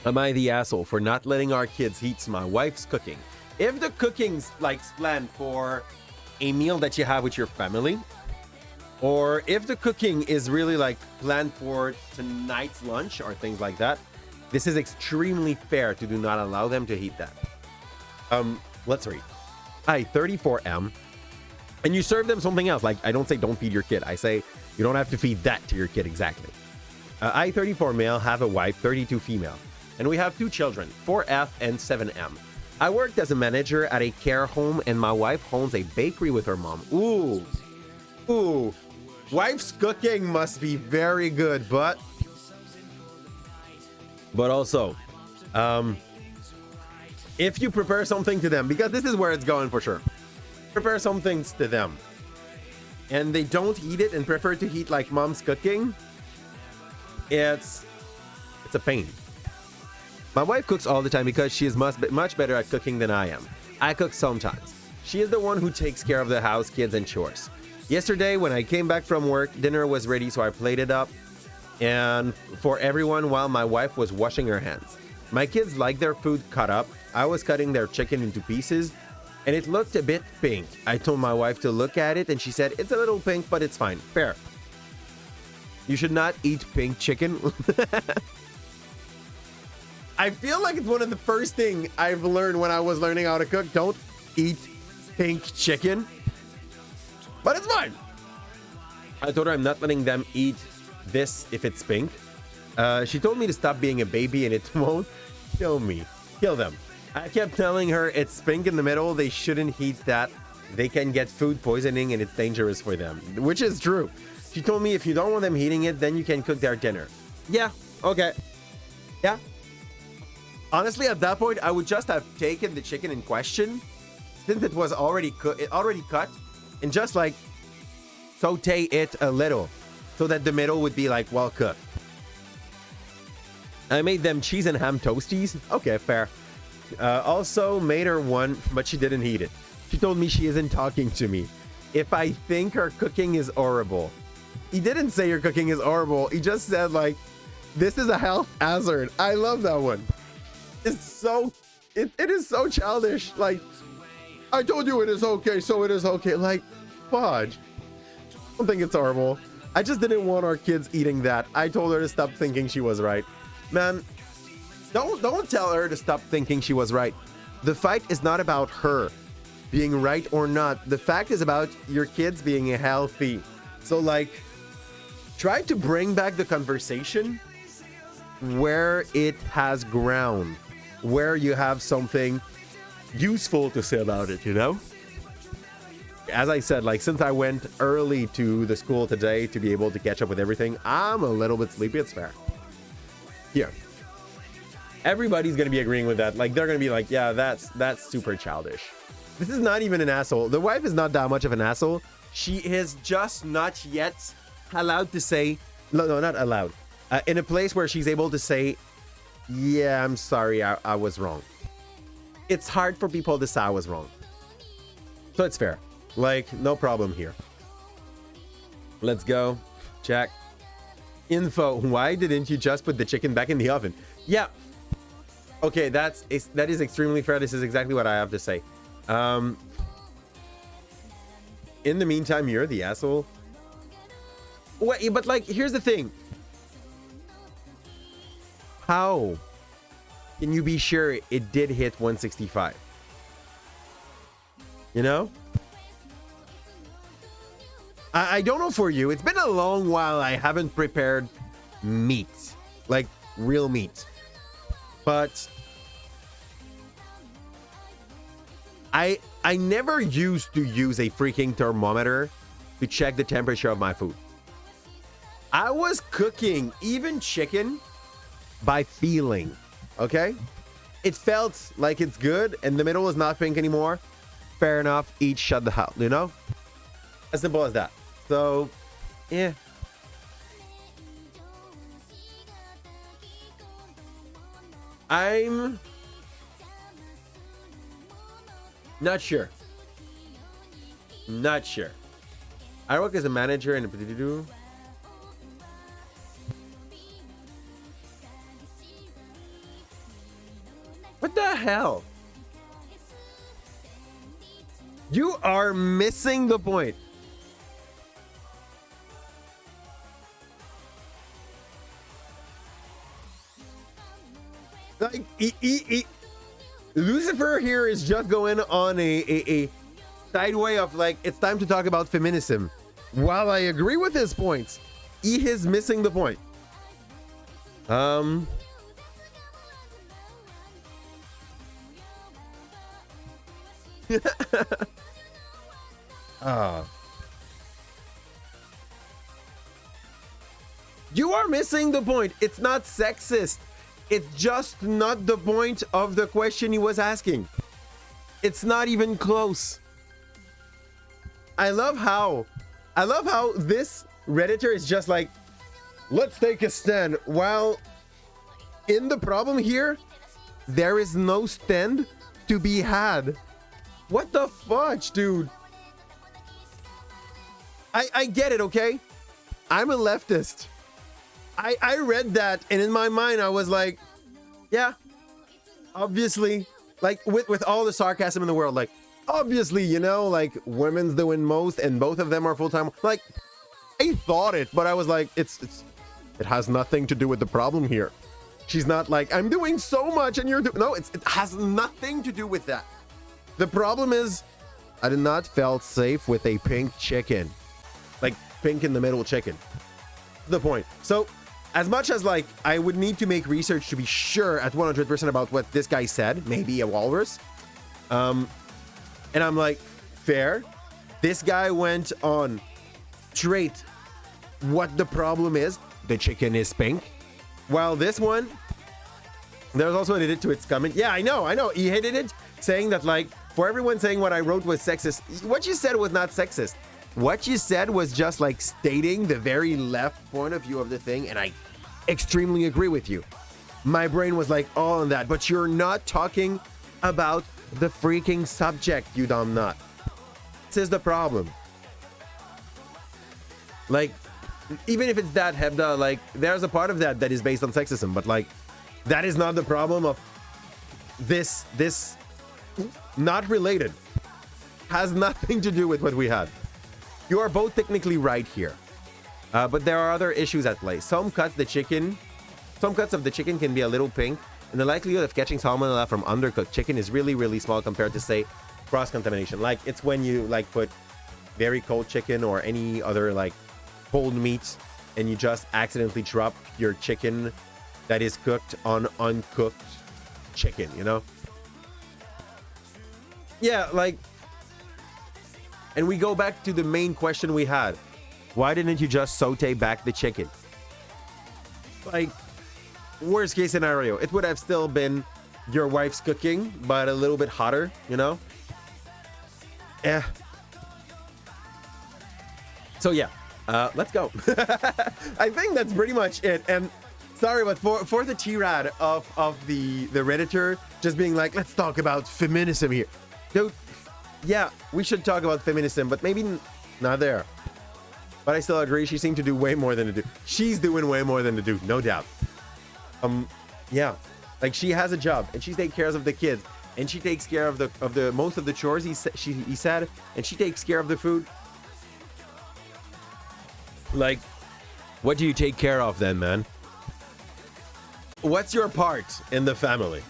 Am I the asshole for not letting our kids eat my wife's cooking? If the cooking's like planned for a meal that you have with your family, or if the cooking is really like planned for tonight's lunch or things like that, this is extremely fair to do not allow them to eat that. Let's read. I-34M. And you serve them something else. Like, I don't say don't feed your kid. I say you don't have to feed that to your kid exactly. I-34 male, have a wife, 32 female. And we have 2 children, 4F and 7M. I worked as a manager at a care home, and my wife owns a bakery with her mom. Ooh. Ooh. Wife's cooking must be very good, but also, if you prepare something to them, because this is where it's going for sure. Prepare some things to them, and they don't eat it and prefer to eat like mom's cooking, it's a pain. My wife cooks all the time because she is much better at cooking than I am. I cook sometimes. She is the one who takes care of the house, kids, and chores. Yesterday, when I came back from work, dinner was ready, so I plated up and for everyone while my wife was washing her hands. My kids like their food cut up. I was cutting their chicken into pieces, and it looked a bit pink. I told my wife to look at it, and she said, it's a little pink, but it's fine. Fair. You should not eat pink chicken. I feel like it's one of the first things I've learned when I was learning how to cook. Don't eat pink chicken. But it's fine. I told her I'm not letting them eat this if it's pink. She told me to stop being a baby and it won't kill me. Kill them. I kept telling her it's pink in the middle. They shouldn't eat that. They can get food poisoning and it's dangerous for them. Which is true. She told me if you don't want them eating it, then you can cook their dinner. Yeah. Okay. Yeah. Honestly, at that point, I would just have taken the chicken in question, since it was already cut, and just like saute it a little, so that the middle would be like well cooked. I made them cheese and ham toasties. Okay, fair. Also made her one, but she didn't eat it. She told me she isn't talking to me. If I think her cooking is horrible. He didn't say your cooking is horrible. He just said like, this is a health hazard. I love that one. It's so, it is so childish. Like, I told you it is okay, so it is okay. Like, fudge. I don't think it's horrible. I just didn't want our kids eating that. I told her to stop thinking she was right. Man, don't tell her to stop thinking she was right. The fight is not about her being right or not. The fact is about your kids being healthy. So like, try to bring back the conversation where it has ground, where you have something useful to say about it, you know? As I said, like, since I went early to the school today to be able to catch up with everything, I'm a little bit sleepy. It's fair. Yeah. Everybody's going to be agreeing with that. Like, they're going to be like, yeah, that's super childish. This is not even an asshole. The wife is not that much of an asshole. She is just not yet allowed to say, no, not allowed. In a place where she's able to say, yeah, I'm sorry, I was wrong. It's hard for people to say I was wrong. So it's fair. Like, no problem here. Let's go. Check. Info. Why didn't you just put the chicken back in the oven? Yeah. Okay, that is extremely fair. This is exactly what I have to say. In the meantime, you're the asshole. Wait, but like, here's the thing. How can you be sure it did hit 165? You know? I don't know for you. It's been a long while I haven't prepared meat. Like, real meat. But I never used to use a freaking thermometer to check the temperature of my food. I was cooking even chicken by feeling, okay? It felt like it's good and the middle is not pink anymore. Fair enough, eat, shut the hell, you know? As simple as that. So, yeah. I'm not sure. Not sure. I work as a manager in a What the hell? You are missing the point. Like, Lucifer here is just going on a sideway of like, it's time to talk about feminism. While I agree with his points, he is missing the point. You are missing the point. It's not sexist. It's just not the point of the question he was asking. It's not even close. I love how this Redditor is just like, let's take a stand. While in the problem here, there is no stand to be had. What the fudge, dude? I get it, okay? I'm a leftist. I read that, and in my mind, I was like, yeah, obviously, like with all the sarcasm in the world, like, obviously, you know, like women's doing most, and both of them are full-time. Like, I thought it, but I was like, it has nothing to do with the problem here. She's not like, I'm doing so much, and you're doing, no, it has nothing to do with that. The problem is, I did not felt safe with a pink chicken, like pink in the middle chicken. The point. So, as much as like I would need to make research to be sure at 100% about what this guy said, maybe a walrus, and I'm like, fair. This guy went on straight what the problem is. The chicken is pink. While this one, there's also an edit to its comment. Yeah, I know. He hated it, saying that like, for everyone saying what I wrote was sexist, what you said was not sexist. What you said was just like stating the very left point of view of the thing, and I extremely agree with you. My brain was like all on that, but you're not talking about the freaking subject, you dumb nut. This is the problem. Like, even if it's that Hebda, like, there's a part of that is based on sexism, but like, that is not the problem of this not related. Has nothing to do with what we had. You are both technically right here, but there are other issues at play. Some cuts of the chicken can be a little pink, and the likelihood of catching salmonella from undercooked chicken is really, really small compared to, say, cross-contamination. Like, it's when you like put very cold chicken or any other like cold meat, and you just accidentally drop your chicken that is cooked on uncooked chicken, you know? Yeah, like. And we go back to the main question we had. Why didn't you just saute back the chicken? Like, worst case scenario, it would have still been your wife's cooking, but a little bit hotter, you know? Yeah. So yeah, let's go. I think that's pretty much it. And sorry, but for the tirade of the Redditor just being like, let's talk about feminism here. Dude, yeah, we should talk about feminism, but maybe not there. But I still agree, she seemed to do way more than the dude. She's doing way more than the dude, no doubt. Yeah, like she has a job and she takes care of the kids, and she takes care of the most of the chores he said, and she takes care of the food. Like, what do you take care of then, man? What's your part in the family?